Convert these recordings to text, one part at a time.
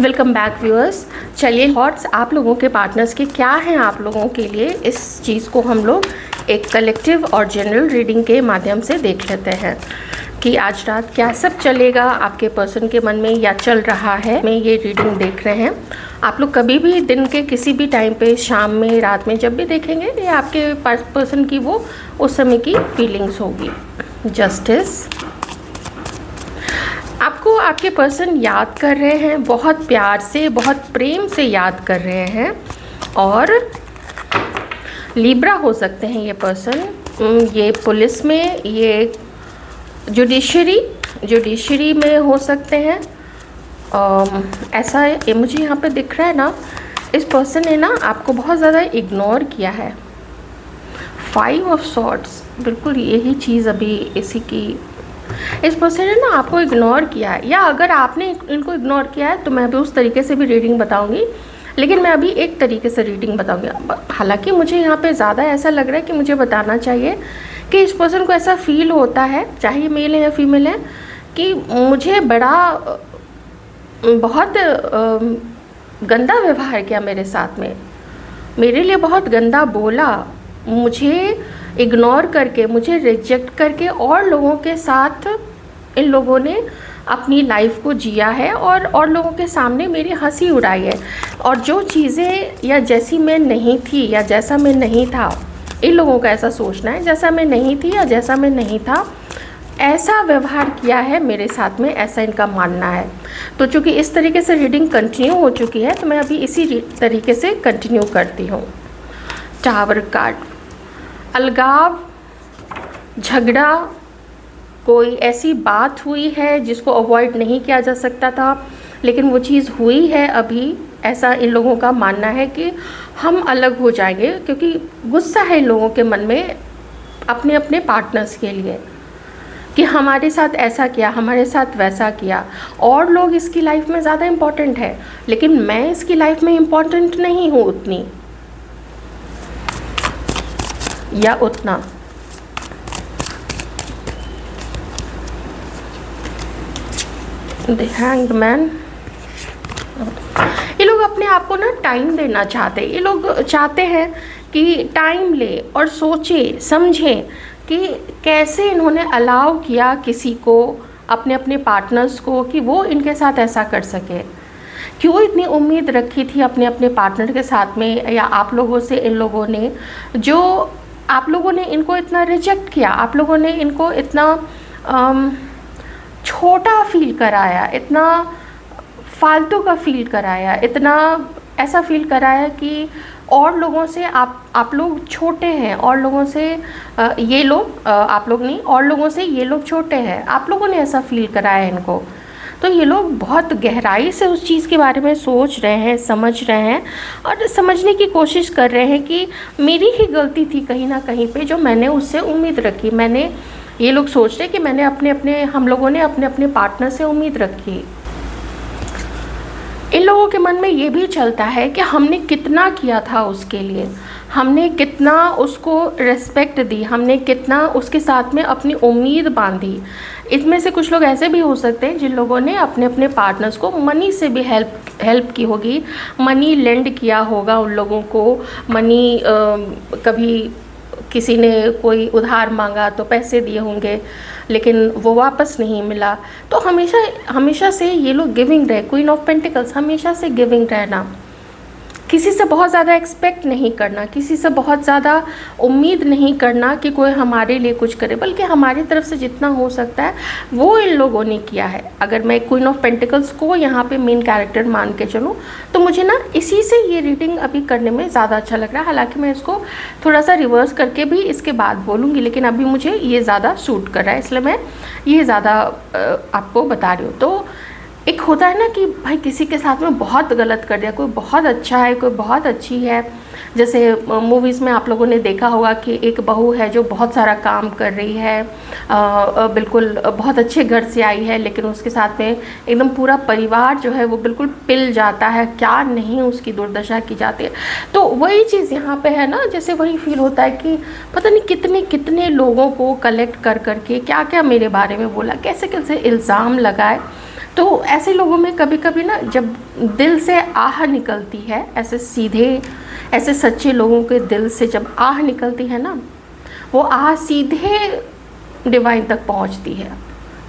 Welcome back viewers. चलिए thoughts आप लोगों के पार्टनर्स के क्या हैं आप लोगों के लिए, इस चीज़ को हम लोग एक कलेक्टिव और जनरल रीडिंग के माध्यम से देख लेते हैं कि आज रात क्या सब चलेगा आपके पर्सन के मन में या चल रहा है। मैं ये रीडिंग देख रहे हैं आप लोग कभी भी दिन के किसी भी टाइम पे, शाम में, रात में, जब भी देखेंगे ये आपके पर्सन की वो उस समय की फीलिंग्स होगी। जस्टिस, आपको आपके पर्सन याद कर रहे हैं, बहुत प्यार से, बहुत प्रेम से याद कर रहे हैं। और लिब्रा हो सकते हैं ये पर्सन, ये पुलिस में, ये जुडिशरी में हो सकते हैं। ऐसा ये मुझे यहाँ पे दिख रहा है ना, इस पर्सन ने ना आपको बहुत ज़्यादा इग्नोर किया है। 5 ऑफ सॉर्ड्स, बिल्कुल यही चीज़ अभी इसी की, इस पर्सन ने ना आपको इग्नोर किया है, या अगर आपने इनको इग्नोर किया है तो मैं अभी उस तरीके से भी रीडिंग बताऊंगी, लेकिन मैं अभी एक तरीके से रीडिंग बताऊंगी। हालांकि मुझे यहाँ पे ज़्यादा ऐसा लग रहा है कि मुझे बताना चाहिए कि इस पर्सन को ऐसा फील होता है, चाहे मेल है या फीमेल है, कि मुझे बहुत गंदा व्यवहार किया मेरे साथ में, मेरे लिए बहुत गंदा बोला, मुझे इग्नोर करके, मुझे रिजेक्ट करके और लोगों के साथ इन लोगों ने अपनी लाइफ को जिया है और लोगों के सामने मेरी हंसी उड़ाई है। और जो चीज़ें या जैसी मैं नहीं थी या जैसा मैं नहीं था, इन लोगों का ऐसा सोचना है, जैसा मैं नहीं थी या जैसा मैं नहीं था, ऐसा व्यवहार किया है मेरे साथ में, ऐसा इनका मानना है। तो चूँकि इस तरीके से रीडिंग कंटिन्यू हो चुकी है तो मैं अभी इसी तरीके से कंटिन्यू करती हूँ। टावर कार्ड, अलगाव, झगड़ा, कोई ऐसी बात हुई है जिसको अवॉइड नहीं किया जा सकता था, लेकिन वो चीज़ हुई है अभी। ऐसा इन लोगों का मानना है कि हम अलग हो जाएंगे, क्योंकि गुस्सा है इन लोगों के मन में अपने अपने पार्टनर्स के लिए कि हमारे साथ ऐसा किया, हमारे साथ वैसा किया, और लोग इसकी लाइफ में ज़्यादा इम्पॉर्टेंट है, लेकिन मैं इसकी लाइफ में इम्पॉर्टेंट नहीं हूँ उतनी या उतना। द हैंग्ड मैन, ये लोग अपने आप को ना टाइम देना चाहते हैं। ये लोग चाहते हैं कि टाइम ले और सोचे समझे कि कैसे इन्होंने अलाउ किया किसी को, अपने अपने पार्टनर्स को, कि वो इनके साथ ऐसा कर सके। क्यों इतनी उम्मीद रखी थी अपने अपने पार्टनर के साथ में, या आप लोगों से इन लोगों ने, जो आप लोगों ने इनको इतना रिजेक्ट किया, आप लोगों ने इनको इतना छोटा फील कराया, इतना फालतू का फील कराया, इतना ऐसा फील कराया कि और लोगों से आप लोग छोटे हैं, और लोगों से ये लोग, आप लोग नहीं, और लोगों से ये लोग छोटे हैं, आप लोगों ने ऐसा फील कराया इनको। तो ये लोग बहुत गहराई से उस चीज़ के बारे में सोच रहे हैं, समझ रहे हैं, और समझने की कोशिश कर रहे हैं कि मेरी ही गलती थी कहीं ना कहीं पे, जो मैंने उससे उम्मीद रखी। ये लोग सोच रहे हैं कि हम लोगों ने अपने अपने पार्टनर से उम्मीद रखी। इन लोगों के मन में ये भी चलता है कि हमने कितना किया था उसके लिए, हमने कितना उसको रिस्पेक्ट दी, हमने कितना उसके साथ में अपनी उम्मीद बांधी। इसमें से कुछ लोग ऐसे भी हो सकते हैं जिन लोगों ने अपने अपने पार्टनर्स को मनी से भी हेल्प की होगी, मनी लेंड किया होगा उन लोगों को, मनी कभी किसी ने कोई उधार मांगा तो पैसे दिए होंगे, लेकिन वो वापस नहीं मिला। तो हमेशा से ये लोग गिविंग रहे, क्वीन ऑफ पेंटिकल्स, हमेशा से गिविंग रहना, किसी से बहुत ज़्यादा एक्सपेक्ट नहीं करना, किसी से बहुत ज़्यादा उम्मीद नहीं करना कि कोई हमारे लिए कुछ करे, बल्कि हमारी तरफ से जितना हो सकता है वो इन लोगों ने किया है। अगर मैं क्वीन ऑफ पेंटिकल्स को यहाँ पे मेन कैरेक्टर मान के चलूँ तो मुझे ना इसी से ये रीडिंग अभी करने में ज़्यादा अच्छा लग रहा है। हालांकि मैं इसको थोड़ा सा रिवर्स करके भी इसके बाद बोलूँगी, लेकिन अभी मुझे ये ज़्यादा सूट कर रहा है, इसलिए मैं ये ज़्यादा आपको बता रही हूँ। तो एक होता है ना कि भाई किसी के साथ में बहुत गलत कर दिया, कोई बहुत अच्छा है, कोई बहुत अच्छी है। जैसे मूवीज़ में आप लोगों ने देखा होगा कि एक बहू है जो बहुत सारा काम कर रही है, बिल्कुल बहुत अच्छे घर से आई है, लेकिन उसके साथ में एकदम पूरा परिवार जो है वो बिल्कुल पिल जाता है, क्या नहीं उसकी दुर्दशा की जाती है। तो वही चीज़ यहाँ पे है ना, जैसे वही फील होता है कि पता नहीं कितने कितने लोगों को कलेक्ट कर करके क्या क्या मेरे बारे में बोला, कैसे कैसे इल्ज़ाम लगाए, तो ऐसे लोगों में कभी कभी ना जब दिल से आह निकलती है, ऐसे सीधे ऐसे सच्चे लोगों के दिल से जब आह निकलती है ना, वो आह सीधे डिवाइन तक पहुंचती है।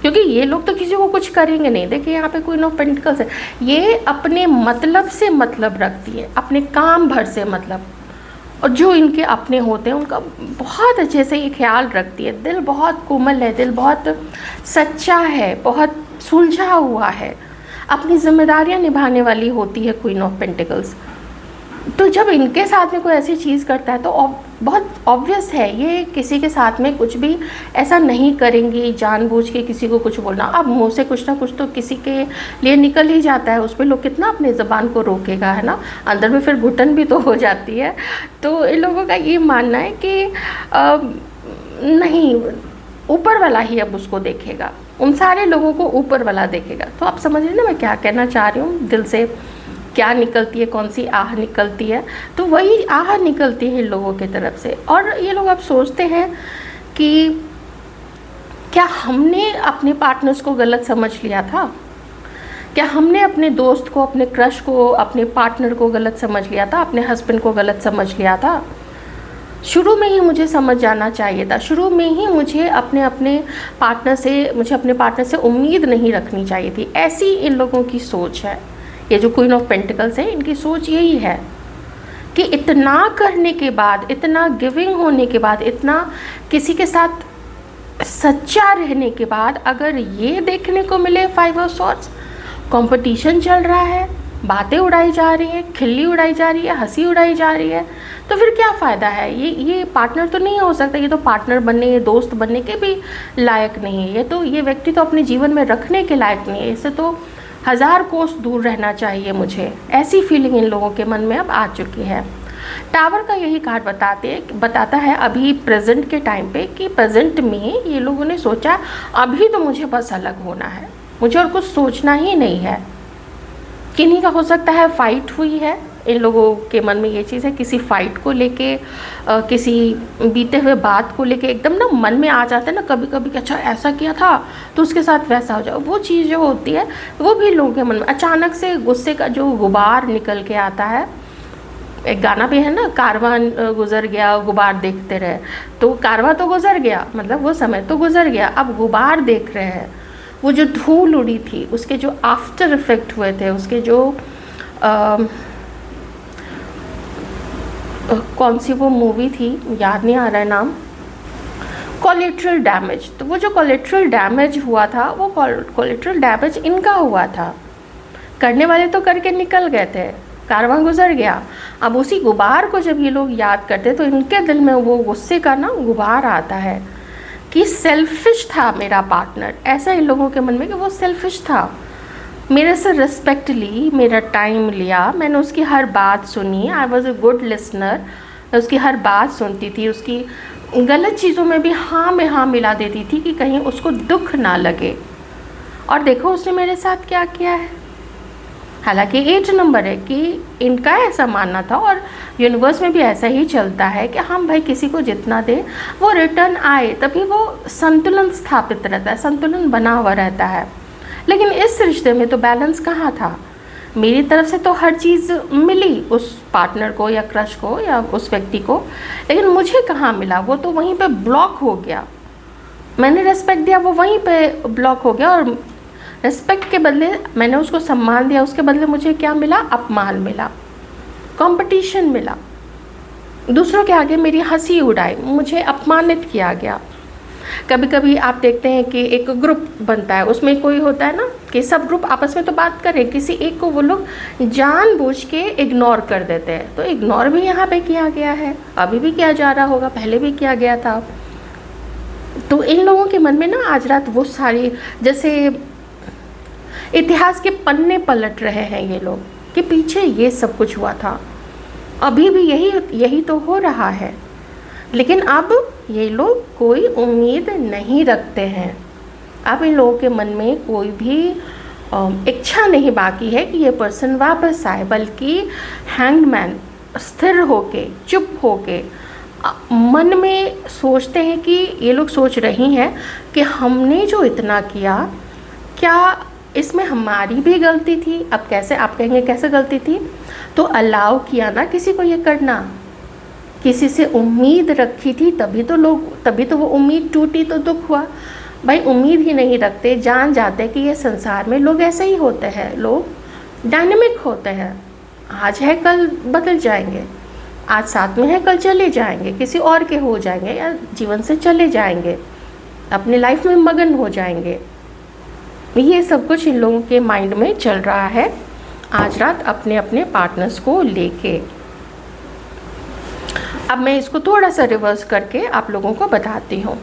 क्योंकि ये लोग तो किसी को कुछ करेंगे नहीं। देखिए यहाँ पे क्वीन ऑफ पेंटिकल्स है, ये अपने मतलब से मतलब रखती है, अपने काम भर से मतलब, और जो इनके अपने होते हैं उनका बहुत अच्छे से ये ख्याल रखती है। दिल बहुत कोमल है, दिल बहुत सच्चा है, बहुत सुलझा हुआ है, अपनी जिम्मेदारियां निभाने वाली होती है क्वीन ऑफ पेंटिकल्स। तो जब इनके साथ में कोई ऐसी चीज़ करता है तो बहुत ऑब्वियस है ये किसी के साथ में कुछ भी ऐसा नहीं करेंगी जानबूझ के किसी को कुछ बोलना। अब मुंह से कुछ ना कुछ तो किसी के लिए निकल ही जाता है, उस पर लोग कितना अपने ज़बान को रोकेगा, है ना। अंदर में फिर घुटन भी तो हो जाती है। तो इन लोगों का ये मानना है कि नहीं, ऊपर वाला ही अब उसको देखेगा, उन सारे लोगों को ऊपर वाला देखेगा। तो आप समझ रहे ना मैं क्या कहना चाह रही हूँ, दिल से क्या निकलती है, कौन सी आह निकलती है, तो वही आह निकलती है इन लोगों की तरफ से। और ये लोग अब सोचते हैं कि क्या हमने अपने पार्टनर्स को गलत समझ लिया था, क्या हमने अपने दोस्त को, अपने क्रश को, अपने पार्टनर को गलत समझ लिया था, अपने हस्बैंड को गलत समझ लिया था। शुरू में ही मुझे समझ जाना चाहिए था, शुरू में ही मुझे अपने पार्टनर से उम्मीद नहीं रखनी चाहिए थी। ऐसी इन लोगों की सोच है। ये जो क्वीन ऑफ पेंटिकल्स है, इनकी सोच यही है कि इतना करने के बाद, इतना गिविंग होने के बाद, इतना किसी के साथ सच्चा रहने के बाद अगर ये देखने को मिले 5 ऑफ सॉर्ड्स, कंपटीशन चल रहा है, बातें उड़ाई जा रही हैं, खिल्ली उड़ाई जा रही है, हंसी उड़ाई जा रही है, तो फिर क्या फ़ायदा है। ये पार्टनर तो नहीं हो सकता, ये तो पार्टनर बनने, दोस्त बनने के भी लायक नहीं है। ये व्यक्ति तो अपने जीवन में रखने के लायक नहीं है, इससे तो 1000 कोस दूर रहना चाहिए मुझे। ऐसी फीलिंग इन लोगों के मन में अब आ चुकी है। टावर का यही कार्ड बताता है अभी प्रेजेंट के टाइम पे कि प्रेजेंट में ये लोगों ने सोचा अभी तो मुझे बस अलग होना है, मुझे और कुछ सोचना ही नहीं है। किन्हीं का हो सकता है फाइट हुई है, इन लोगों के मन में ये चीज़ है, किसी फाइट को लेके, किसी बीते हुए बात को लेके एकदम ना मन में आ जाता है ना कभी कभी कि अच्छा ऐसा किया था तो उसके साथ वैसा हो जाए। वो चीज़ जो होती है वो भी लोगों के मन में अचानक से गुस्से का जो गुबार निकल के आता है। एक गाना भी है ना, कारवां गुजर गया गुबार देखते रहे, तो कारवां तो गुजर गया, मतलब वो समय तो गुजर गया, अब गुबार देख रहे हैं। वो जो धूल उड़ी थी, उसके जो आफ्टर इफेक्ट हुए थे, उसके जो कौन सी वो मूवी थी, याद नहीं आ रहा है नाम, कोलेट्रल डैमेज। तो वो जो कोलेट्रल डैमेज हुआ था, वो कोलेट्रल डैमेज इनका हुआ था। करने वाले तो करके निकल गए थे, कारवां गुजर गया। अब उसी गुबार को जब ये लोग याद करते तो इनके दिल में वो गुस्से का ना गुबार आता है कि सेल्फिश था मेरा पार्टनर। ऐसा इन लोगों के मन में कि वो सेल्फिश था, मेरे से रिस्पेक्ट ली, मेरा टाइम लिया, मैंने उसकी हर बात सुनी, I was a good listener, मैं उसकी हर बात सुनती थी, उसकी गलत चीज़ों में भी हाँ में हाँ मिला देती थी कि कहीं उसको दुख ना लगे। और देखो उसने मेरे साथ क्या किया है। हालांकि 8 नंबर है कि इनका ऐसा मानना था, और यूनिवर्स में भी ऐसा ही चलता है कि हम भाई किसी को जितना दे वो रिटर्न आए, तभी वो संतुलन स्थापित रहता है, संतुलन बना हुआ रहता है। लेकिन इस रिश्ते में तो बैलेंस कहाँ था। मेरी तरफ से तो हर चीज़ मिली उस पार्टनर को या क्रश को या उस व्यक्ति को, लेकिन मुझे कहाँ मिला, वो तो वहीं पे ब्लॉक हो गया। मैंने रेस्पेक्ट दिया, वो वहीं पे ब्लॉक हो गया, और रेस्पेक्ट के बदले मैंने उसको सम्मान दिया, उसके बदले मुझे क्या मिला, अपमान मिला, कंपटीशन मिला, दूसरों के आगे मेरी हंसी उड़ाई, मुझे अपमानित किया गया। कभी कभी आप देखते हैं कि एक ग्रुप बनता है, उसमें कोई होता है ना कि सब ग्रुप आपस में तो बात करें, किसी एक को वो लोग जानबूझ के इग्नोर कर देते हैं। तो इग्नोर भी यहाँ पे किया गया है, अभी भी किया जा रहा होगा, पहले भी किया गया था। तो इन लोगों के मन में ना आज रात वो सारी, जैसे इतिहास के पन्ने पलट रहे हैं ये लोग कि पीछे ये सब कुछ हुआ था, अभी भी यही तो हो रहा है। लेकिन अब ये लोग कोई उम्मीद नहीं रखते हैं। अब इन लोगों के मन में कोई भी इच्छा नहीं बाकी है कि ये पर्सन वापस आए, बल्कि हैंगमैन स्थिर होके, चुप होके मन में सोचते हैं कि ये लोग सोच रही हैं कि हमने जो इतना किया, क्या इसमें हमारी भी गलती थी। अब कैसे आप कहेंगे कैसे गलती थी? तो अलाउ किया ना किसी को ये करना, किसी से उम्मीद रखी थी तभी तो वो उम्मीद टूटी तो दुख हुआ। भाई उम्मीद ही नहीं रखते, जान जाते कि ये संसार में लोग ऐसे ही होते हैं, लोग डायनेमिक होते हैं, आज है कल बदल जाएंगे, आज साथ में है कल चले जाएंगे, किसी और के हो जाएंगे या जीवन से चले जाएंगे, अपनी लाइफ में मगन हो जाएंगे। ये सब कुछ इन लोगों के माइंड में चल रहा है आज रात अपने अपने पार्टनर्स को लेके। अब मैं इसको थोड़ा सा रिवर्स करके आप लोगों को बताती हूँ।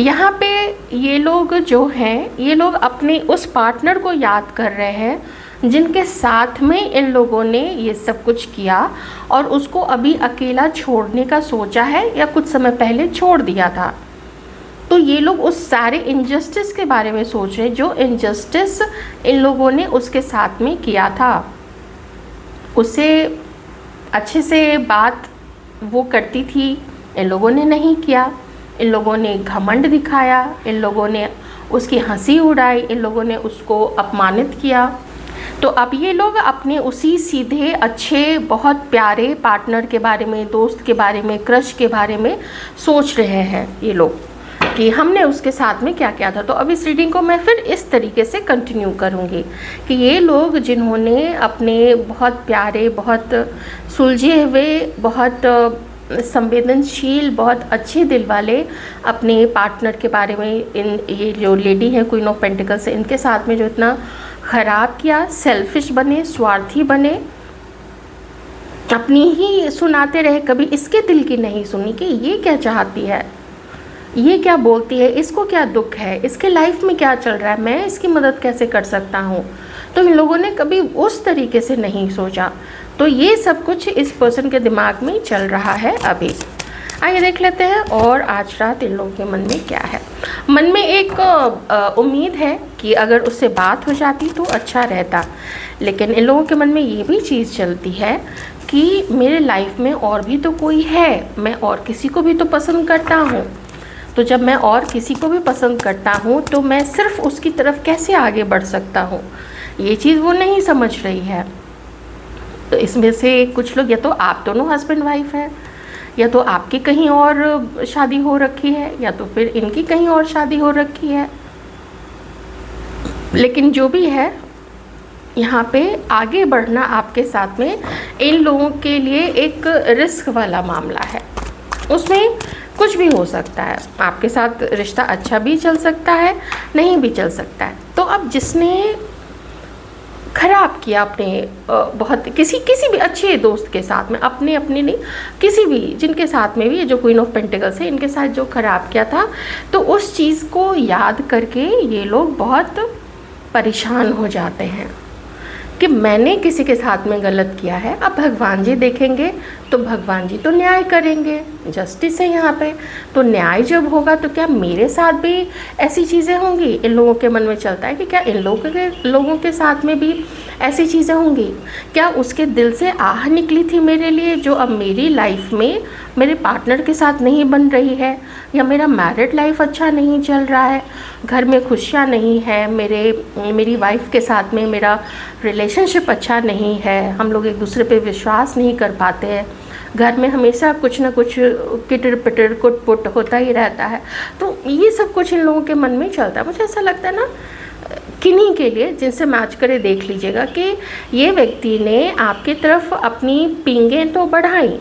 यहाँ पे ये लोग जो हैं, ये लोग अपने उस पार्टनर को याद कर रहे हैं जिनके साथ में इन लोगों ने ये सब कुछ किया और उसको अभी अकेला छोड़ने का सोचा है या कुछ समय पहले छोड़ दिया था। तो ये लोग उस सारे इनजस्टिस के बारे में सोच रहे हैं जो इनजस्टिस इन लोगों ने उसके साथ में किया था। उसे अच्छे से बात वो करती थी, इन लोगों ने नहीं किया, इन लोगों ने घमंड दिखाया, इन लोगों ने उसकी हंसी उड़ाई, इन लोगों ने उसको अपमानित किया। तो अब ये लोग अपने उसी सीधे अच्छे बहुत प्यारे पार्टनर के बारे में, दोस्त के बारे में, क्रश के बारे में सोच रहे हैं ये लोग कि हमने उसके साथ में क्या किया था। तो अब इस रीडिंग को मैं फिर इस तरीके से कंटिन्यू करूँगी कि ये लोग जिन्होंने अपने बहुत प्यारे, बहुत सुलझे हुए, बहुत संवेदनशील, बहुत अच्छे दिल वाले अपने पार्टनर के बारे में, ये जो लेडी है क्वीन ऑफ पेंटिकल्स है, इनके साथ में जो इतना ख़राब किया, सेल्फिश बने, स्वार्थी बने, अपनी ही सुनाते रहे, कभी इसके दिल की नहीं सुनी कि ये क्या चाहती है, ये क्या बोलती है, इसको क्या दुख है, इसके लाइफ में क्या चल रहा है, मैं इसकी मदद कैसे कर सकता हूँ। तो इन लोगों ने कभी उस तरीके से नहीं सोचा। तो ये सब कुछ इस पर्सन के दिमाग में चल रहा है अभी। आइए देख लेते हैं और आज रात इन लोगों के मन में क्या है। मन में एक उम्मीद है कि अगर उससे बात हो जाती तो अच्छा रहता, लेकिन इन लोगों के मन में ये भी चीज़ चलती है कि मेरे लाइफ में और भी तो कोई है, मैं और किसी को भी तो पसंद करता हूँ। तो जब मैं और किसी को भी पसंद करता हूँ तो मैं सिर्फ उसकी तरफ कैसे आगे बढ़ सकता हूँ, ये चीज़ वो नहीं समझ रही है। तो इसमें से कुछ लोग, या तो आप दोनों हस्बैंड वाइफ हैं, या तो आपकी कहीं और शादी हो रखी है, या तो फिर इनकी कहीं और शादी हो रखी है। लेकिन जो भी है, यहाँ पे आगे बढ़ना आपके साथ में इन लोगों के लिए एक रिस्क वाला मामला है। उसमें कुछ भी हो सकता है, आपके साथ रिश्ता अच्छा भी चल सकता है, नहीं भी चल सकता है। तो अब जिसने ख़राब किया अपने बहुत किसी भी अच्छे दोस्त के साथ में, अपने नहीं, किसी भी जिनके साथ में भी, ये जो क्वीन ऑफ पेंटिकल्स है इनके साथ जो ख़राब किया था, तो उस चीज़ को याद करके ये लोग बहुत परेशान हो जाते हैं कि मैंने किसी के साथ में गलत किया है। अब भगवान जी देखेंगे तो भगवान जी तो न्याय करेंगे, जस्टिस है यहाँ पे। तो न्याय जब होगा तो क्या मेरे साथ भी ऐसी चीज़ें होंगी? इन लोगों के मन में चलता है कि क्या इन लोगों के साथ में भी ऐसी चीज़ें होंगी? क्या उसके दिल से आह निकली थी मेरे लिए जो अब मेरी लाइफ में मेरे पार्टनर के साथ नहीं बन रही है, या मेरा मैरिड लाइफ अच्छा नहीं चल रहा है, घर में खुशियाँ नहीं है, मेरी वाइफ के साथ में मेरा रिलेशनशिप अच्छा नहीं है, हम लोग एक दूसरे पे विश्वास नहीं कर पाते हैं, घर में हमेशा कुछ ना कुछ किटर पिटर कुट पुट होता ही रहता है। तो ये सब कुछ इन लोगों के मन में चलता है। मुझे ऐसा लगता है ना, किन्हीं के लिए जिनसे मैच करे देख लीजिएगा कि ये व्यक्ति ने आपकी तरफ अपनी पींगें तो बढ़ाई,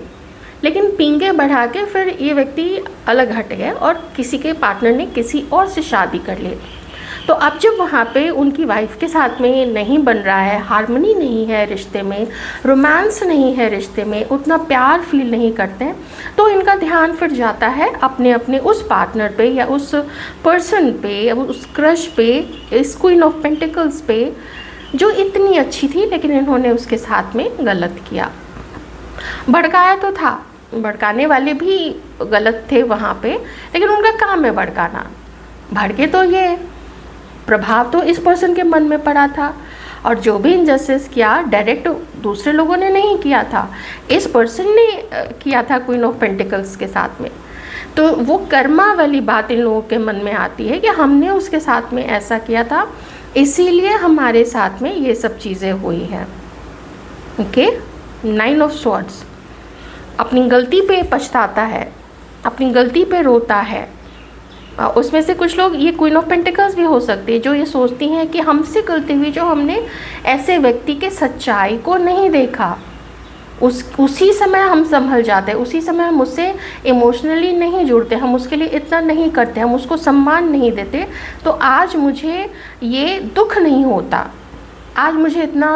लेकिन पींगे बढ़ा के फिर ये व्यक्ति अलग हट गया और किसी के पार्टनर ने किसी और से शादी कर ली। तो अब जब वहाँ पे उनकी वाइफ के साथ में नहीं बन रहा है, हार्मनी नहीं है रिश्ते में, रोमांस नहीं है रिश्ते में, उतना प्यार फील नहीं करते हैं, तो इनका ध्यान फिर जाता है अपने उस पार्टनर पे, या उस पर्सन पे, या उस क्रश पे, इस क्वीन ऑफ पेंटिकल्स पे जो इतनी अच्छी थी, लेकिन इन्होंने उसके साथ में गलत किया। भड़काया तो था, भड़काने वाले भी गलत थे वहाँ पे, लेकिन उनका काम है भड़काना। भड़के तो ये प्रभाव तो इस पर्सन के मन में पड़ा था, और जो भी इनजस्टिस किया डायरेक्ट दूसरे लोगों ने नहीं किया था, इस पर्सन ने किया था क्वीन ऑफ पेंटिकल्स के साथ में। तो वो कर्मा वाली बात इन लोगों के मन में आती है कि हमने उसके साथ में ऐसा किया था, इसीलिए हमारे साथ में ये सब चीज़ें हुई है। ओके, 9 ऑफ स्वॉर्ड्स, अपनी गलती पे पछताता है, अपनी गलती पे रोता है। उसमें से कुछ लोग, ये क्वीन ऑफ पेंटिकल्स भी हो सकती है, जो ये सोचती हैं कि हमसे गलती हुई, जो हमने ऐसे व्यक्ति के सच्चाई को नहीं देखा, उसी समय हम संभल जाते हैं, उसी समय हम उससे इमोशनली नहीं जुड़ते, हम उसके लिए इतना नहीं करते, हम उसको सम्मान नहीं देते, तो आज मुझे ये दुख नहीं होता, आज मुझे इतना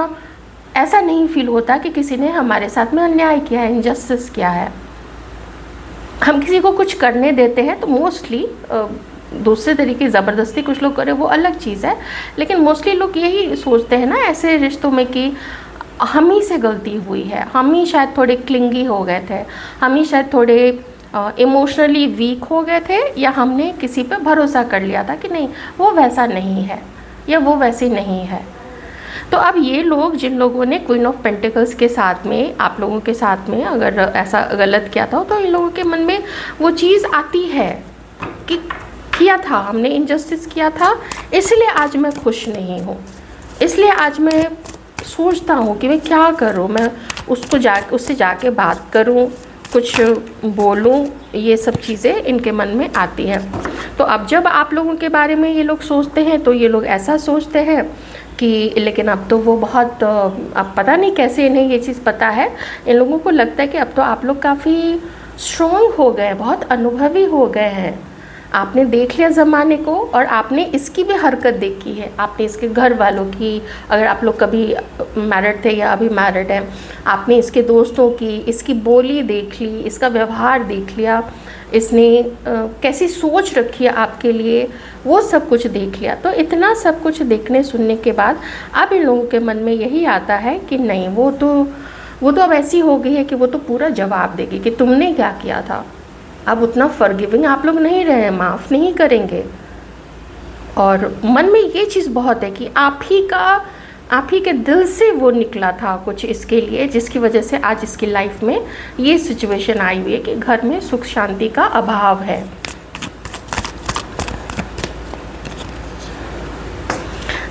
ऐसा नहीं फील होता कि किसी ने हमारे साथ में अन्याय किया है, इनजस्टिस किया है। हम किसी को कुछ करने देते हैं तो मोस्टली दूसरे तरीके ज़बरदस्ती कुछ लोग करें वो अलग चीज़ है, लेकिन मोस्टली लोग यही सोचते हैं ना ऐसे रिश्तों में कि हम ही से गलती हुई है, हम ही शायद थोड़े क्लिंगी हो गए थे, हम ही शायद थोड़े इमोशनली वीक हो गए थे, या हमने किसी पे भरोसा कर लिया था कि नहीं वो वैसा नहीं है या वो वैसी नहीं है। तो अब ये लोग, जिन लोगों ने क्वीन ऑफ पेंटिकल्स के साथ में, आप लोगों के साथ में अगर ऐसा गलत किया था तो इन लोगों के मन में वो चीज़ आती है कि किया था हमने, इनजस्टिस किया था, इसलिए आज मैं खुश नहीं हूँ, इसलिए आज मैं सोचता हूँ कि मैं क्या करूँ, मैं उससे जाके बात करूँ, कुछ बोलूँ, ये सब चीज़ें इनके मन में आती हैं। तो अब जब आप लोगों के बारे में ये लोग सोचते हैं तो ये लोग ऐसा सोचते हैं कि लेकिन अब तो वो बहुत, अब पता नहीं कैसे इन्हें ये चीज़ पता है, इन लोगों को लगता है कि अब तो आप लोग काफ़ी स्ट्रॉन्ग हो गए, बहुत अनुभवी हो गए हैं, आपने देख लिया ज़माने को, और आपने इसकी भी हरकत देखी है, आपने इसके घर वालों की, अगर आप लोग कभी मैरिड थे या अभी मैरिड हैं, आपने इसके दोस्तों की, इसकी बोली देख ली, इसका व्यवहार देख लिया, इसने कैसी सोच रखी है आपके लिए, वो सब कुछ देख लिया। तो इतना सब कुछ देखने सुनने के बाद अब इन लोगों के मन में यही आता है कि नहीं, वो तो अब ऐसी हो गई है कि वो तो पूरा जवाब देगी कि तुमने क्या किया था। अब उतना फॉरगिविंग आप लोग नहीं रहे, माफ़ नहीं करेंगे। और मन में ये चीज़ बहुत है कि आप ही के दिल से वो निकला था कुछ इसके लिए, जिसकी वजह से आज इसकी लाइफ में ये सिचुएशन आई हुई है कि घर में सुख शांति का अभाव है।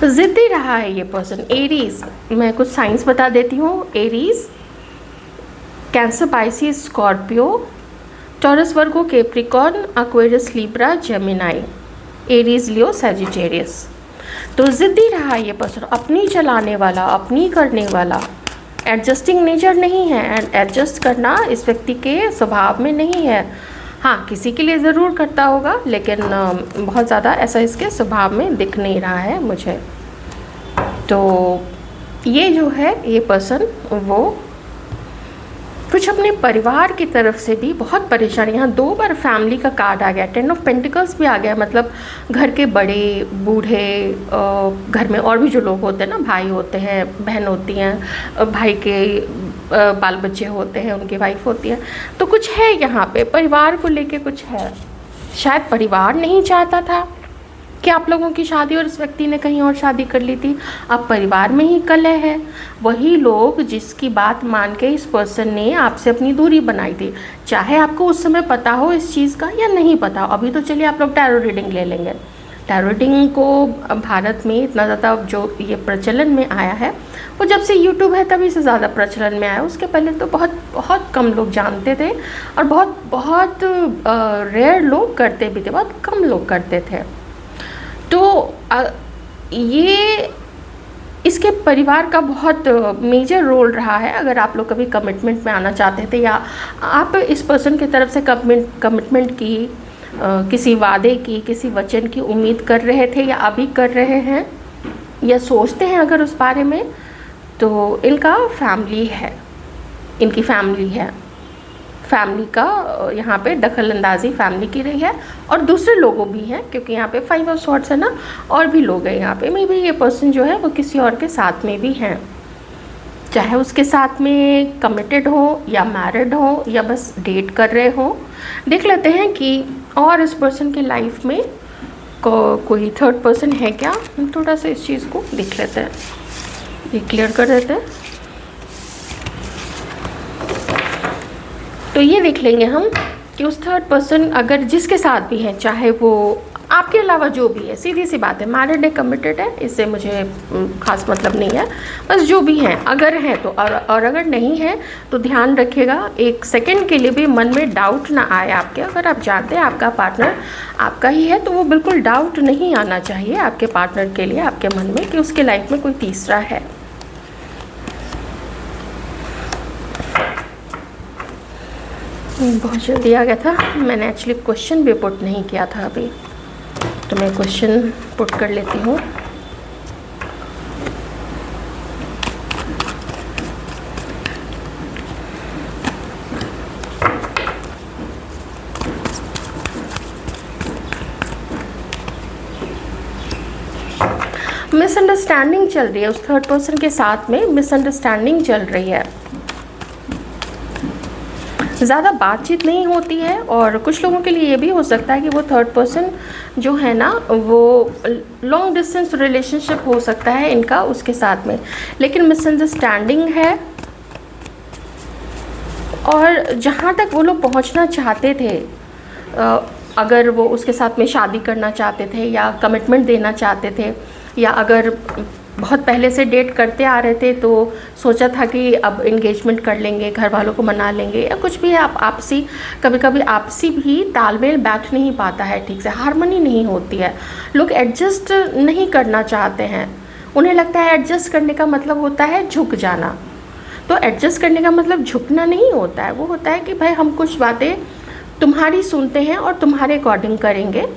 ज़िद्दी रहा है ये पर्सन, एरीज। मैं कुछ साइंस बता देती हूँ। Aries, Cancer, Pisces, Scorpio, Taurus, Virgo, Capricorn, Aquarius, Libra, Gemini, Aries, Leo, Sagittarius. तो ज़िद्दी रहा ये पर्सन, अपनी चलाने वाला, अपनी करने वाला, एडजस्टिंग नेचर नहीं है, एंड एडजस्ट करना इस व्यक्ति के स्वभाव में नहीं है। हाँ, किसी के लिए ज़रूर करता होगा, लेकिन बहुत ज़्यादा ऐसा इसके स्वभाव में दिख नहीं रहा है मुझे। तो ये जो है ये पर्सन, वो कुछ अपने परिवार की तरफ से भी बहुत परेशानी, यहाँ 2 बार फैमिली का कार्ड आ गया, 10 ऑफ पेंटिकल्स भी आ गया, मतलब घर के बड़े बूढ़े, घर में और भी जो लोग होते हैं ना, भाई होते हैं, बहन होती हैं, भाई के बाल बच्चे होते हैं, उनकी वाइफ होती है, तो कुछ है यहाँ पे परिवार को लेके कुछ है। शायद परिवार नहीं चाहता था कि आप लोगों की शादी, और इस व्यक्ति ने कहीं और शादी कर ली थी। अब परिवार में ही कलह है, वही लोग जिसकी बात मान के इस पर्सन ने आपसे अपनी दूरी बनाई थी, चाहे आपको उस समय पता हो इस चीज़ का या नहीं पता हो। अभी तो चलिए आप लोग टैरो रीडिंग ले लेंगे। टैरो रीडिंग को भारत में इतना ज़्यादा जो ये प्रचलन में आया है, वो जब से यूट्यूब है तभी से ज़्यादा प्रचलन में आया। उसके पहले तो बहुत बहुत कम लोग जानते थे, और बहुत बहुत रेयर लोग करते भी थे, बहुत कम लोग करते थे। तो ये इसके परिवार का बहुत मेजर रोल रहा है। अगर आप लोग कभी कमिटमेंट में आना चाहते थे, या आप इस पर्सन की तरफ से कमिटमेंट की, किसी वादे की, किसी वचन की उम्मीद कर रहे थे, या अभी कर रहे हैं, या सोचते हैं अगर उस बारे में, तो इनका फैमिली है, इनकी फैमिली है, फैमिली का यहाँ पे दखल अंदाजी फैमिली की रही है, और दूसरे लोगों भी हैं, क्योंकि यहाँ पे 5 ऑफ स्वॉर्ड्स है ना, और भी लोग हैं यहाँ पे। मे बी ये पर्सन जो है वो किसी और के साथ में भी हैं, चाहे उसके साथ में कमिटेड हो या मैरिड हो या बस डेट कर रहे हो। देख लेते हैं कि और इस पर्सन की लाइफ में कोई थर्ड पर्सन है क्या। हम थोड़ा सा इस चीज़ को देख लेते हैं, ये क्लियर कर देते हैं। तो ये देख लेंगे हम कि उस थर्ड पर्सन अगर जिसके साथ भी है, चाहे वो आपके अलावा जो भी है, सीधी सी बात है, मैरिड है, कमिटेड है, इससे मुझे खास मतलब नहीं है, बस जो भी हैं अगर हैं तो, और अगर नहीं है तो ध्यान रखिएगा एक सेकंड के लिए भी मन में डाउट ना आए आपके। अगर आप जानते हैं आपका पार्टनर आपका ही है तो वो बिल्कुल डाउट नहीं आना चाहिए आपके पार्टनर के लिए आपके मन में कि उसके लाइफ में कोई तीसरा है। बहुत जल्दी आ गया था, मैंने एक्चुअली क्वेश्चन भी पुट नहीं किया था अभी, तो मैं क्वेश्चन पुट कर लेती हूँ। मिसअंडरस्टैंडिंग चल रही है उस थर्ड पर्सन के साथ में, मिसअंडरस्टैंडिंग चल रही है, ज़्यादा बातचीत नहीं होती है। और कुछ लोगों के लिए ये भी हो सकता है कि वो थर्ड पर्सन जो है ना वो लॉन्ग डिस्टेंस रिलेशनशिप हो सकता है इनका उसके साथ में, लेकिन मिसअंडरस्टैंडिंग है। और जहाँ तक वो लोग पहुँचना चाहते थे, अगर वो उसके साथ में शादी करना चाहते थे या कमिटमेंट देना चाहते थे, या अगर बहुत पहले से डेट करते आ रहे थे तो सोचा था कि अब इंगेजमेंट कर लेंगे, घर वालों को मना लेंगे, या कुछ भी आपसी कभी कभी आपसी भी तालमेल बैठ नहीं पाता है, ठीक से हार्मनी नहीं होती है, लोग एडजस्ट नहीं करना चाहते हैं। उन्हें लगता है एडजस्ट करने का मतलब होता है झुक जाना, तो एडजस्ट करने का मतलब झुकना नहीं होता है, वो होता है कि भाई हम कुछ बातें तुम्हारी सुनते हैं और तुम्हारे अकॉर्डिंग करेंगे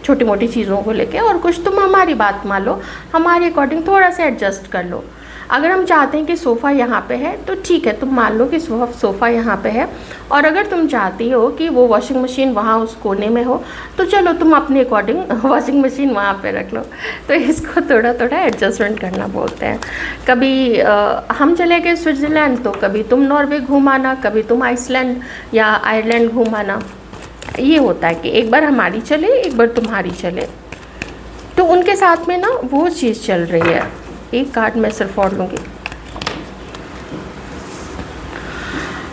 छोटी मोटी चीज़ों को लेके, और कुछ तुम हमारी बात मान लो, हमारे अकॉर्डिंग थोड़ा सा एडजस्ट कर लो। अगर हम चाहते हैं कि सोफ़ा यहाँ पे है तो ठीक है, तुम मान लो कि सोफ़ा यहाँ पे है, और अगर तुम चाहती हो कि वो वॉशिंग मशीन वहाँ उस कोने में हो तो चलो तुम अपने अकॉर्डिंग वॉशिंग मशीन वहाँ पे रख लो। तो इसको थोड़ा थोड़ा एडजस्टमेंट करना बोलते हैं। कभी हम चले गए स्विट्ज़रलैंड तो कभी तुम नॉर्वे घूमाना, कभी तुम आइसलैंड या आयरलैंड घूमाना, ये होता है कि एक बार हमारी चले एक बार तुम्हारी चले। तो उनके साथ में ना वो चीज़ चल रही है। एक कार्ड मैं सिर्फ और लूँगी।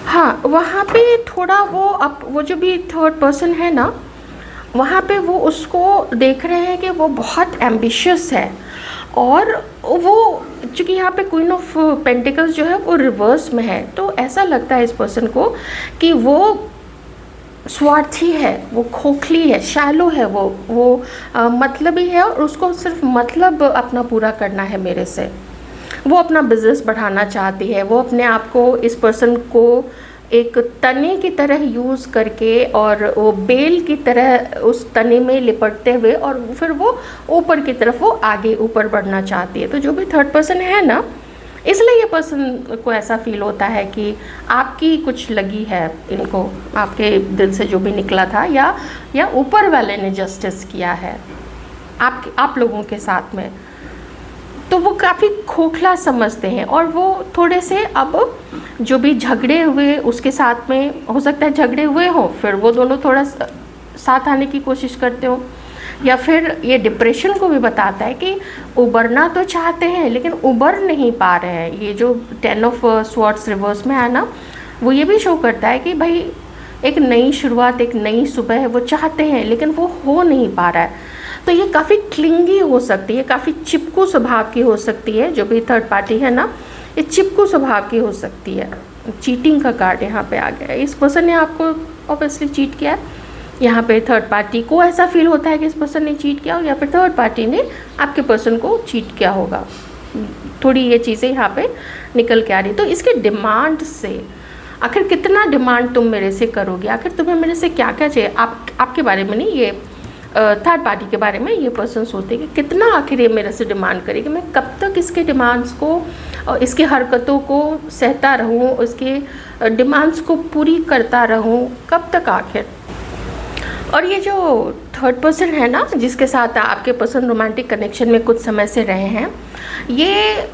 हाँ, वहाँ पे थोड़ा वो जो भी थर्ड पर्सन है ना, वहाँ पे वो उसको देख रहे हैं कि वो बहुत एम्बिशियस है, और वो चूँकि यहाँ पे क्वीन ऑफ पेंटिकल्स जो है वो रिवर्स में है, तो ऐसा लगता है इस पर्सन को कि वो स्वार्थी है, वो खोखली है, शैलो है, वो मतलबी है, और उसको सिर्फ मतलब अपना पूरा करना है मेरे से। वो अपना बिजनेस बढ़ाना चाहती है, वो अपने आप को इस पर्सन को एक तने की तरह यूज़ करके और वो बेल की तरह उस तने में लिपटते हुए और फिर वो ऊपर की तरफ वो आगे ऊपर बढ़ना चाहती है। तो जो भी थर्ड पर्सन है ना, इसलिए ये पर्सन को ऐसा फील होता है कि आपकी कुछ लगी है इनको, आपके दिल से जो भी निकला था या ऊपर वाले ने जस्टिस किया है आप लोगों के साथ में, तो वो काफ़ी खोखला समझते हैं। और वो थोड़े से अब जो भी झगड़े हुए उसके साथ में, हो सकता है झगड़े हुए हों, फिर वो दोनों थोड़ा साथ आने की कोशिश करते हो, या फिर ये डिप्रेशन को भी बताता है कि उबरना तो चाहते हैं लेकिन उबर नहीं पा रहे हैं। ये जो 10 ऑफ स्वॉर्ड्स रिवर्स में है ना, वो ये भी शो करता है कि भाई एक नई शुरुआत, एक नई सुबह वो चाहते हैं लेकिन वो हो नहीं पा रहा है। तो ये काफ़ी क्लिंगी हो सकती है, काफ़ी चिपकू स्वभाव की हो सकती है। जो भी थर्ड पार्टी है ना, ये चिपकू स्वभाव की हो सकती है। चीटिंग का कार्ड यहाँ पे आ गया है। इस पर्सन ने आपको ऑब्वियसली चीट किया है। यहाँ पे थर्ड पार्टी को ऐसा फील होता है कि इस पर्सन ने चीट किया हो, या फिर थर्ड पार्टी ने आपके पर्सन को चीट किया होगा। थोड़ी ये चीज़ें यहाँ पे निकल के आ रही। तो इसके डिमांड से, आखिर कितना डिमांड तुम मेरे से करोगे, आखिर तुम्हें मेरे से क्या क्या चाहिए, आपके बारे में नहीं, ये थर्ड पार्टी के बारे में ये पर्सन सोचते हैं कि कितना आखिर ये मेरे से डिमांड करेगी, मैं कब तक इसके डिमांड्स को और इसकी हरकतों को सहता रहूँ, इसके डिमांड्स को पूरी करता रहूँ, कब तक आखिर। और ये जो थर्ड पर्सन है ना, जिसके साथ आपके पर्सन रोमांटिक कनेक्शन में कुछ समय से रहे हैं, ये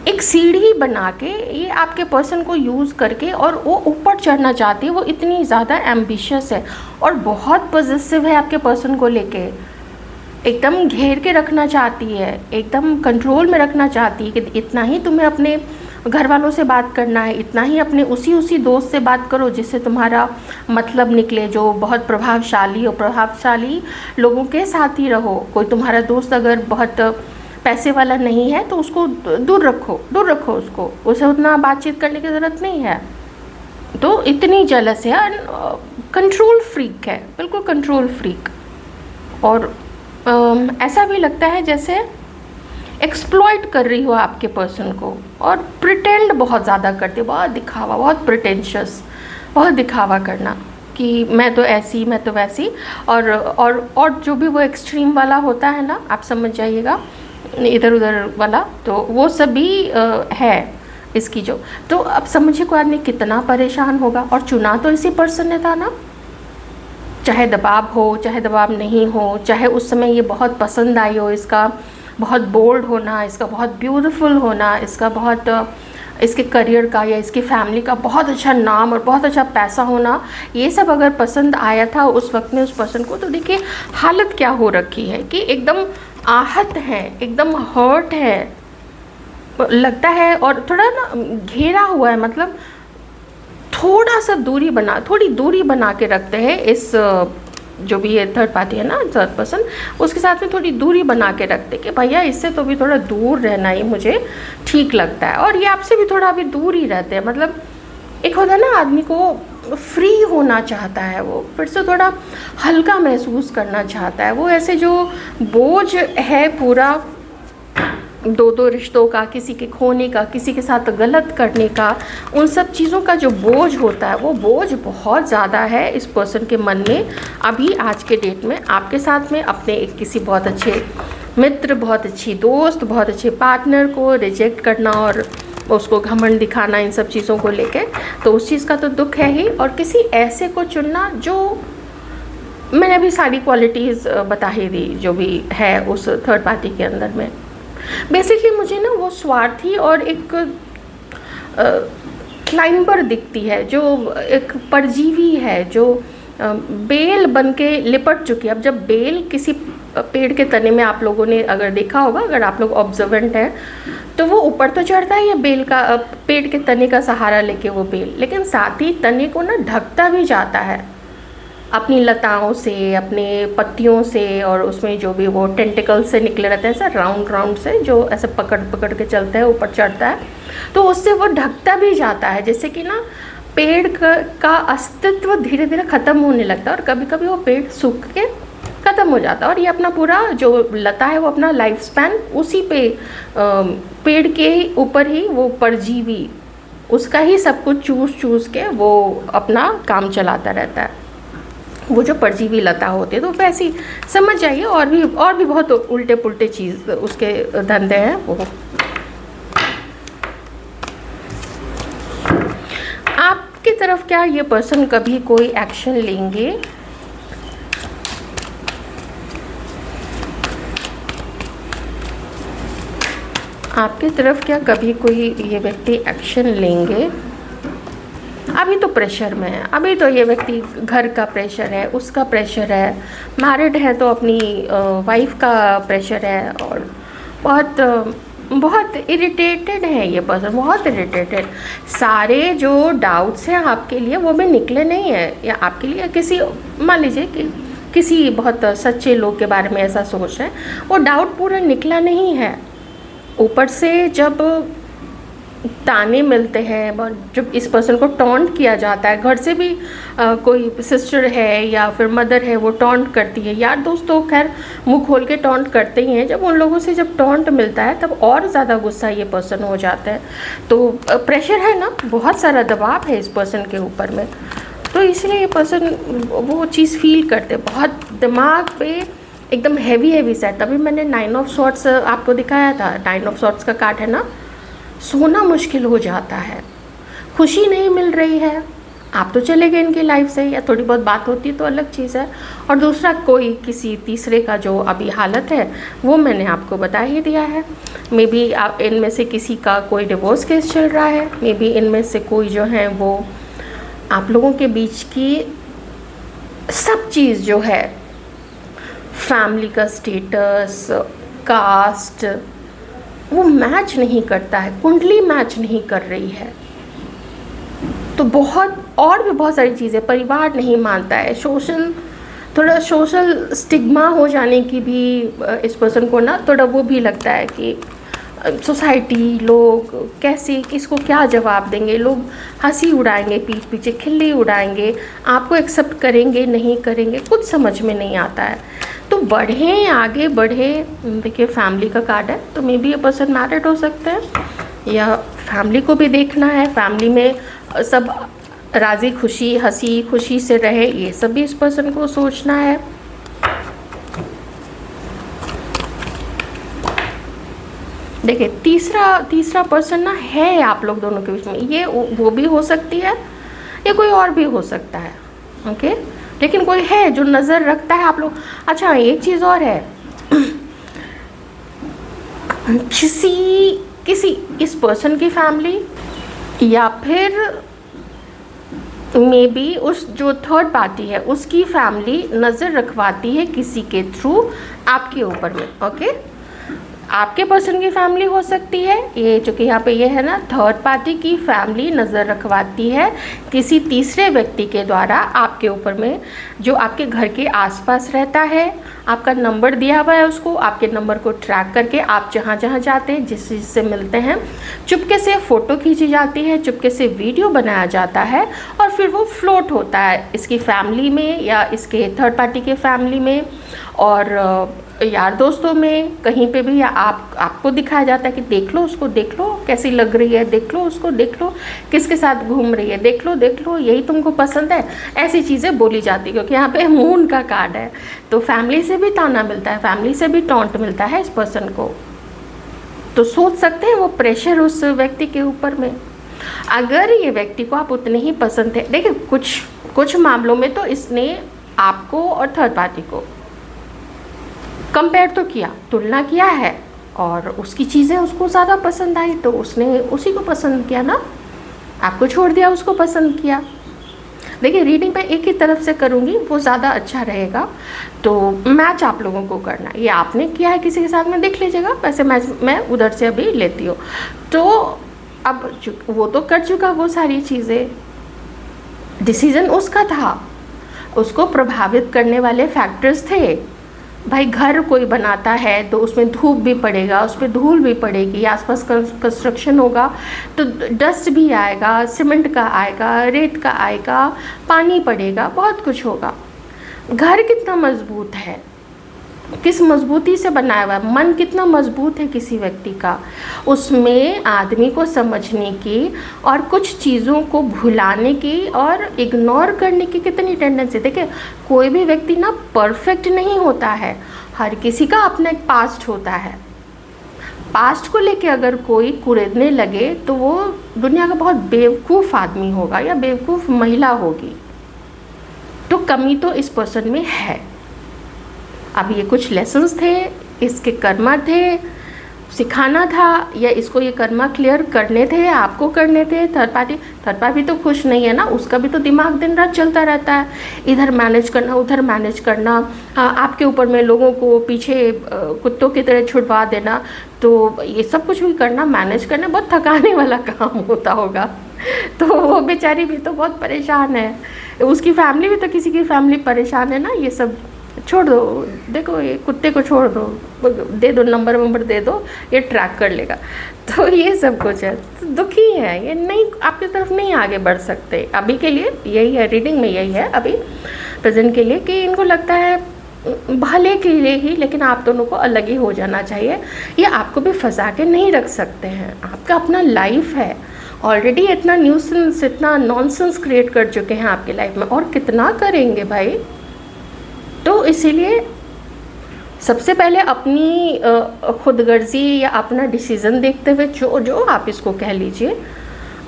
एक सीढ़ी बना के ये आपके पर्सन को यूज़ करके और वो ऊपर चढ़ना चाहती है। वो इतनी ज़्यादा एम्बिशियस है और बहुत पॉजिटिव है आपके पर्सन को लेके, एकदम घेर के रखना चाहती है, एकदम कंट्रोल में रखना चाहती है कि इतना ही तुम्हें अपने घर वालों से बात करना है इतना ही अपने उसी दोस्त से बात करो जिससे तुम्हारा मतलब निकले, जो बहुत प्रभावशाली हो। प्रभावशाली लोगों के साथ ही रहो। कोई तुम्हारा दोस्त अगर बहुत पैसे वाला नहीं है तो उसको दूर रखो उसको, उसे उतना बातचीत करने की ज़रूरत नहीं है। तो इतनी जलस है, कंट्रोल फ्रीक है, बिल्कुल कंट्रोल फ्रीक। और ऐसा भी लगता है जैसे एक्सप्लॉइट कर रही हो आपके पर्सन को, और प्रिटेंड बहुत ज़्यादा करती है, बहुत दिखावा, बहुत प्रिटेंशियस, बहुत दिखावा करना कि मैं तो ऐसी, मैं तो वैसी। और जो भी वो एक्सट्रीम वाला होता है ना, आप समझ जाइएगा, इधर उधर वाला, तो वो सभी है इसकी जो। तो अब समझिए कोई आदमी कितना परेशान होगा। और चुना तो इसी पर्सन ने था ना, चाहे दबाव हो चाहे दबाव नहीं हो, चाहे उस समय ये बहुत पसंद आई हो, इसका बहुत बोल्ड होना, इसका बहुत ब्यूटीफुल होना, इसका बहुत इसके करियर का या इसकी फैमिली का बहुत अच्छा नाम और बहुत अच्छा पैसा होना, ये सब अगर पसंद आया था उस वक्त में उस पर्सन को, तो देखिए हालत क्या हो रखी है कि एकदम आहत है, एकदम हर्ट है लगता है, और थोड़ा ना घेरा हुआ है। मतलब थोड़ी दूरी बना के रखते हैं इस जो भी ये थर्ड पार्टी है ना, थर्ड पर्सन, उसके साथ में थोड़ी दूरी बना के रखते कि भैया इससे तो भी थोड़ा दूर रहना ही मुझे ठीक लगता है, और ये आपसे भी थोड़ा अभी दूर ही रहते हैं। मतलब एक होता है ना, आदमी को फ्री होना चाहता है, वो फिर से थोड़ा हल्का महसूस करना चाहता है। वो ऐसे जो बोझ है पूरा दो रिश्तों का, किसी के खोने का, किसी के साथ गलत करने का, उन सब चीज़ों का जो बोझ होता है, वो बोझ बहुत ज़्यादा है इस पर्सन के मन में अभी आज के डेट में। आपके साथ में अपने एक किसी बहुत अच्छे मित्र, बहुत अच्छी दोस्त, बहुत अच्छे पार्टनर को रिजेक्ट करना और उसको घमंड दिखाना, इन सब चीज़ों को लेके, तो उस चीज़ का तो दुख है ही। और किसी ऐसे को चुनना जो, मैंने अभी सारी क्वालिटीज़ बता ही दी जो भी है उस थर्ड पार्टी के अंदर में। बेसिकली मुझे ना वो स्वार्थी और एक क्लाइंबर दिखती है, जो एक परजीवी है, जो बेल बन के लिपट चुकी है। अब जब बेल किसी पेड़ के तने में, आप लोगों ने अगर देखा होगा, अगर आप लोग ऑब्जर्वेंट हैं, तो वो ऊपर तो चढ़ता है, ये बेल का पेड़ के तने का सहारा लेके वो बेल, लेकिन साथ ही तने को ना ढकता भी जाता है अपनी लताओं से, अपने पत्तियों से, और उसमें जो भी वो टेंटिकल से निकले रहते हैं, ऐसा राउंड से जो ऐसे पकड़ के चलता है, ऊपर चढ़ता है, तो उससे वो ढकता भी जाता है, जैसे कि ना पेड़ का अस्तित्व धीरे धीरे ख़त्म होने लगता है, और कभी कभी वो पेड़ सूख के ख़त्म हो जाता है। और ये अपना पूरा जो लता है वो अपना लाइफ स्पैन उसी पे पेड़ के ऊपर ही वो परजीवी उसका ही सब कुछ चूस के वो अपना काम चलाता रहता है, वो जो परजीवी लता होती है। तो वैसी समझ जाइए, और भी बहुत उल्टे पुल्टे चीज़ उसके धंधे हैं वो। आपकी तरफ क्या ये पर्सन कभी कोई एक्शन लेंगे? आपकी तरफ क्या कभी कोई ये व्यक्ति एक्शन लेंगे? अभी तो प्रेशर में है, अभी तो ये व्यक्ति घर का प्रेशर है, उसका प्रेशर है, मैरिड है तो अपनी वाइफ का प्रेशर है, और बहुत इरिटेटेड है ये पर्सन, बहुत इरिटेटेड। सारे जो डाउट्स हैं आपके लिए वो भी निकले नहीं है, या आपके लिए किसी, मान लीजिए कि किसी बहुत सच्चे लोग के बारे में ऐसा सोच रहे हैं, वो डाउट पूरा निकला नहीं है। ऊपर से जब ताने मिलते हैं, और जब इस पर्सन को टॉन्ट किया जाता है, घर से भी कोई सिस्टर है या फिर मदर है वो टॉन्ट करती है, यार दोस्त तो खैर मुंह खोल के टॉन्ट करते ही हैं, जब उन लोगों से जब टॉन्ट मिलता है तब और ज़्यादा गुस्सा ये पर्सन हो जाता है। तो प्रेशर है ना, बहुत सारा दबाव है इस पर्सन के ऊपर में, तो इसलिए ये पर्सन वो चीज़ फील करते, बहुत दिमाग पे एकदम हैवी सा। तभी मैंने 9 ऑफ सॉर्ट्स आपको दिखाया था, 9 ऑफ सॉर्ट्स का कार्ड है ना, सोना मुश्किल हो जाता है, खुशी नहीं मिल रही है, आप तो चले गए इनकी लाइफ से, या थोड़ी बहुत बात होती तो अलग चीज़ है। और दूसरा कोई किसी तीसरे का जो अभी हालत है वो मैंने आपको बता ही दिया है। मे बी आप इनमें से किसी का कोई डिवोर्स केस चल रहा है, मे बी इनमें से कोई जो है वो आप लोगों के बीच की सब चीज़ जो है, फैमिली का स्टेटस, कास्ट, वो मैच नहीं करता है, कुंडली मैच नहीं कर रही है। तो बहुत और भी बहुत सारी चीज़ें, परिवार नहीं मानता है, थोड़ा सोशल स्टिग्मा हो जाने की भी इस पर्सन को ना थोड़ा वो भी लगता है कि सोसाइटी, लोग कैसे, किसको क्या जवाब देंगे, लोग हंसी उड़ाएंगे, पीठ पीछे खिल्ली उड़ाएंगे, आपको एक्सेप्ट करेंगे नहीं करेंगे, कुछ समझ में नहीं आता है। तो बढ़ें, आगे बढ़े। देखिए फैमिली का कार्ड है, तो मे बी ये पर्सन मैरिड हो सकते हैं या फैमिली को भी देखना है, फैमिली में सब राज़ी खुशी, हंसी खुशी से रहे, ये सब भी इस पर्सन को सोचना है। देखिए तीसरा पर्सन ना है आप लोग दोनों के बीच में, ये वो भी हो सकती है या कोई और भी हो सकता है, ओके। लेकिन कोई है जो नज़र रखता है आप लोग। अच्छा एक चीज़ और है, किसी इस पर्सन की फैमिली या फिर मे बी उस जो थर्ड पार्टी है उसकी फैमिली नज़र रखवाती है किसी के थ्रू आपके ऊपर में, ओके। आपके पर्सन की फैमिली हो सकती है, ये जो कि यहाँ पे ये है ना, थर्ड पार्टी की फैमिली नज़र रखवाती है किसी तीसरे व्यक्ति के द्वारा आपके ऊपर में, जो आपके घर के आसपास रहता है। आपका नंबर दिया हुआ है उसको, आपके नंबर को ट्रैक करके आप जहाँ जहाँ जाते हैं, जिससे मिलते हैं, चुपके से फ़ोटो खींची जाती है, चुपके से वीडियो बनाया जाता है और फिर वो फ्लोट होता है इसकी फैमिली में या इसके थर्ड पार्टी के फैमिली में और यार दोस्तों में, कहीं पे भी, या आपको दिखाया जाता है कि देख लो उसको, देख लो कैसी लग रही है, देख लो उसको, देख लो किसके साथ घूम रही है, देख लो यही तुमको पसंद है, ऐसी चीज़ें बोली जाती है। क्योंकि यहाँ पे मून का कार्ड है, तो फैमिली से भी ताना मिलता है, फैमिली से भी टॉन्ट मिलता है इस पर्सन को। तो सोच सकते हैं वो प्रेशर उस व्यक्ति के ऊपर में, अगर ये व्यक्ति को आप उतने ही पसंद थे। देखिए कुछ मामलों में तो इसने आपको और थर्ड पार्टी को कंपेयर तो किया, तुलना किया है और उसकी चीज़ें उसको ज़्यादा पसंद आई तो उसने उसी को पसंद किया ना, आपको छोड़ दिया, उसको पसंद किया। देखिए रीडिंग पे एक ही तरफ से करूँगी, वो ज़्यादा अच्छा रहेगा। तो मैच आप लोगों को करना, ये आपने किया है किसी के साथ में, देख लीजिएगा। वैसे मैं उधर से अभी लेती हूँ। तो अब वो तो कर चुका वो सारी चीज़ें, डिसीज़न उसका था, उसको प्रभावित करने वाले फैक्टर्स थे। भाई घर कोई बनाता है तो उसमें धूप भी पड़ेगा, उस पर धूल भी पड़ेगी, आसपास कंस्ट्रक्शन होगा तो डस्ट भी आएगा, सीमेंट का आएगा, रेत का आएगा, पानी पड़ेगा, बहुत कुछ होगा। घर कितना मजबूत है, किस मजबूती से बनाया हुआ है, मन कितना मजबूत है किसी व्यक्ति का, उसमें आदमी को समझने की और कुछ चीज़ों को भुलाने की और इग्नोर करने की कितनी टेंडेंसी। देखिए कोई भी व्यक्ति ना परफेक्ट नहीं होता है, हर किसी का अपना एक पास्ट होता है। पास्ट को लेके अगर कोई कुरेदने लगे तो वो दुनिया का बहुत बेवकूफ़ आदमी होगा या बेवकूफ़ महिला होगी। तो कमी तो इस पर्सन में है। अब ये कुछ लेसन्स थे, इसके कर्मा थे, सिखाना था, या इसको ये कर्मा क्लियर करने थे, आपको करने थे। थर्ड पार्टी तो खुश नहीं है ना, उसका भी तो दिमाग दिन रात चलता रहता है, इधर मैनेज करना, उधर मैनेज करना, आपके ऊपर में लोगों को पीछे कुत्तों की तरह छुड़वा देना। तो ये सब कुछ भी करना, मैनेज करना बहुत थकाने वाला काम होता होगा। तो वो बेचारी भी तो बहुत परेशान है, उसकी फैमिली भी तो, किसी की फैमिली परेशान है ना। ये सब छोड़ दो, देखो ये कुत्ते को छोड़ दो, दे दो नंबर दे दो, ये ट्रैक कर लेगा। तो ये सब कुछ है, तो दुखी है ये, नहीं आपकी तरफ नहीं आगे बढ़ सकते। अभी के लिए यही है, रीडिंग में यही है अभी प्रेजेंट के लिए, कि इनको लगता है भले के लिए ही, लेकिन आप दोनों को अलग ही हो जाना चाहिए। ये आपको भी फंसा के नहीं रख सकते हैं, आपका अपना लाइफ है। ऑलरेडी इतना न्यूसेंस, इतना नॉनसेंस क्रिएट कर चुके हैं आपकी लाइफ में, और कितना करेंगे भाई। तो इसीलिए सबसे पहले अपनी खुदगर्जी या अपना डिसीज़न देखते हुए, जो आप इसको कह लीजिए,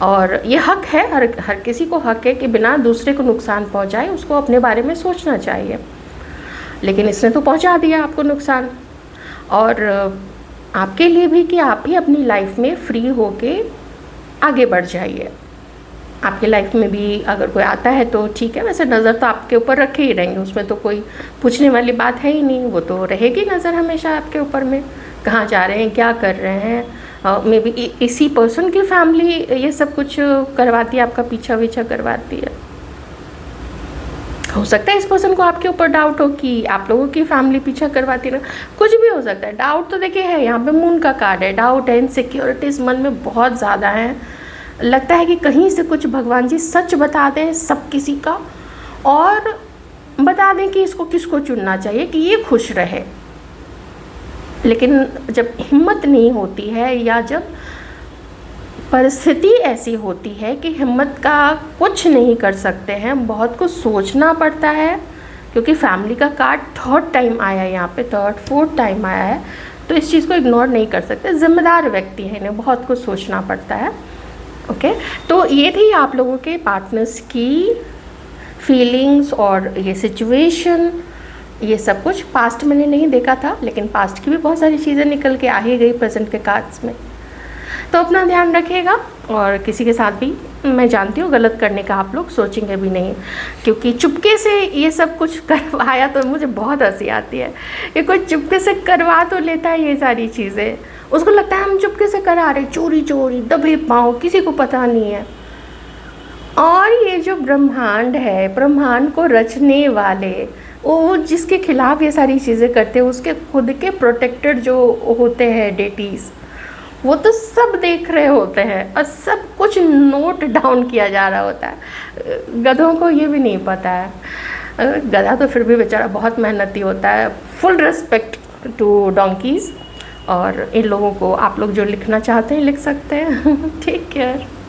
और ये हक है, हर किसी को हक है कि बिना दूसरे को नुकसान पहुंचाए उसको अपने बारे में सोचना चाहिए। लेकिन इसने तो पहुंचा दिया आपको नुकसान, और आपके लिए भी कि आप भी अपनी लाइफ में फ्री होके आगे बढ़ जाइए। आपकी लाइफ में भी अगर कोई आता है तो ठीक है, वैसे नज़र तो आपके ऊपर रखे ही रहेंगे, उसमें तो कोई पूछने वाली बात है ही नहीं, वो तो रहेगी नज़र हमेशा आपके ऊपर में। कहाँ जा रहे हैं, क्या कर रहे हैं। मे बी इसी पर्सन की फैमिली ये सब कुछ करवाती है, आपका पीछा वीछा करवाती है। हो सकता है इस पर्सन को आपके ऊपर डाउट हो कि आप लोगों की फैमिली पीछा करवाती है ना, कुछ भी हो सकता है। डाउट तो देखिए है, यहाँ पे मून का कार्ड है, डाउट है, इनसिक्योरिटीज़ मन में बहुत ज़्यादा है। लगता है कि कहीं से कुछ भगवान जी सच बता दें सब किसी का, और बता दें कि इसको किसको चुनना चाहिए कि ये खुश रहे। लेकिन जब हिम्मत नहीं होती है, या जब परिस्थिति ऐसी होती है कि हिम्मत का कुछ नहीं कर सकते हैं, बहुत कुछ सोचना पड़ता है, क्योंकि फैमिली का कार्ड थर्ड टाइम आया है, यहाँ पे थर्ड फोर्थ टाइम आया है, तो इस चीज़ को इग्नोर नहीं कर सकते। जिम्मेदार व्यक्ति है, इन्हें बहुत कुछ सोचना पड़ता है। ओके, तो ये थी आप लोगों के पार्टनर्स की फीलिंग्स और ये सिचुएशन, ये सब कुछ पास्ट मैंने नहीं देखा था, लेकिन पास्ट की भी बहुत सारी चीज़ें निकल के आ ही गई प्रेजेंट के कार्ड्स में। तो अपना ध्यान रखिएगा, और किसी के साथ भी मैं जानती हूँ गलत करने का आप लोग सोचेंगे भी नहीं, क्योंकि चुपके से ये सब कुछ करवाया तो मुझे बहुत हंसी आती है कि कोई चुपके से करवा तो लेता है ये सारी चीज़ें, उसको लगता है हम चुपके से करा रहे, चोरी चोरी दबे पाँव, किसी को पता नहीं है। और ये जो ब्रह्मांड है, ब्रह्मांड को रचने वाले, वो जिसके खिलाफ ये सारी चीज़ें करते हैं, उसके खुद के प्रोटेक्टेड जो होते हैं डेटीज़, वो तो सब देख रहे होते हैं और सब कुछ नोट डाउन किया जा रहा होता है। गधों को ये भी नहीं पता है, गधा तो फिर भी बेचारा बहुत मेहनती होता है। फुल रिस्पेक्ट टू डोंकीज़, और इन लोगों को आप लोग जो लिखना चाहते हैं लिख सकते हैं। ठीक है।